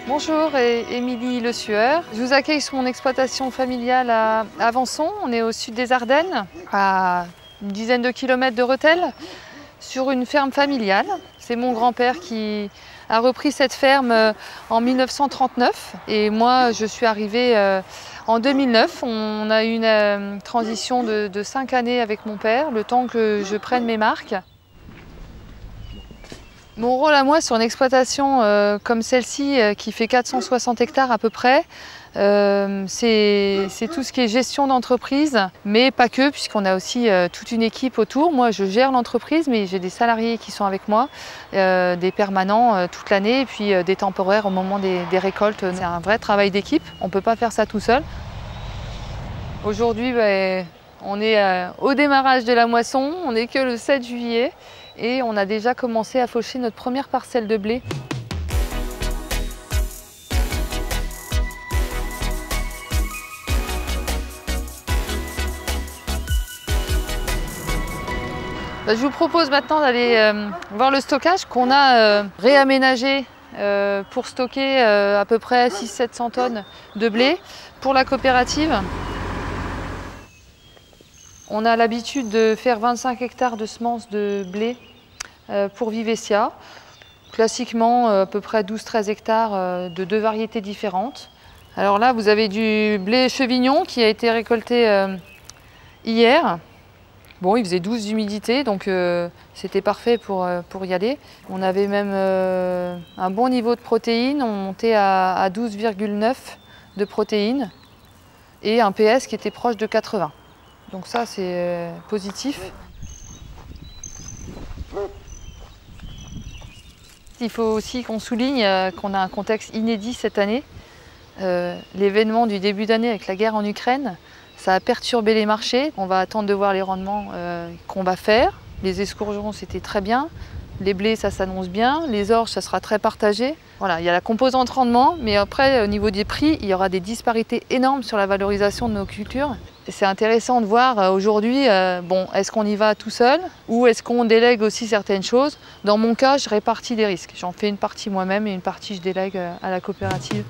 Bonjour, Émilie Le Sueur. Je vous accueille sur mon exploitation familiale à Avançon. On est au sud des Ardennes, à une dizaine de kilomètres de Rethel, sur une ferme familiale. C'est mon grand-père qui a repris cette ferme en 1939 et moi je suis arrivée en 2009. On a eu une transition de 5 années avec mon père, le temps que je prenne mes marques. Mon rôle à moi sur une exploitation comme celle-ci qui fait 460 hectares à peu près, c'est tout ce qui est gestion d'entreprise, mais pas que, puisqu'on a aussi toute une équipe autour. Moi je gère l'entreprise, mais j'ai des salariés qui sont avec moi, des permanents toute l'année et puis des temporaires au moment des récoltes. C'est un vrai travail d'équipe, on ne peut pas faire ça tout seul. Aujourd'hui, on est au démarrage de la moisson, on n'est que le 7 juillet. Et on a déjà commencé à faucher notre première parcelle de blé. Je vous propose maintenant d'aller voir le stockage qu'on a réaménagé pour stocker à peu près 600-700 tonnes de blé pour la coopérative. On a l'habitude de faire 25 hectares de semences de blé pour Vivessia. Classiquement, à peu près 12-13 hectares de 2 variétés différentes. Alors là, vous avez du blé chevignon qui a été récolté hier. Bon, il faisait 12 d'humidité, donc c'était parfait pour y aller. On avait même un bon niveau de protéines, on montait à 12,9 de protéines et un PS qui était proche de 80. Donc ça, c'est positif. Il faut aussi qu'on souligne qu'on a un contexte inédit cette année. L'événement du début d'année avec la guerre en Ukraine, ça a perturbé les marchés. On va attendre de voir les rendements qu'on va faire. Les escourgeons, c'était très bien. Les blés, ça s'annonce bien. Les orges, ça sera très partagé. Voilà, il y a la composante rendement, mais après, au niveau des prix, il y aura des disparités énormes sur la valorisation de nos cultures. C'est intéressant de voir aujourd'hui, bon, est-ce qu'on y va tout seul ou est-ce qu'on délègue aussi certaines choses? Dans mon cas, je répartis les risques. J'en fais une partie moi-même et une partie je délègue à la coopérative.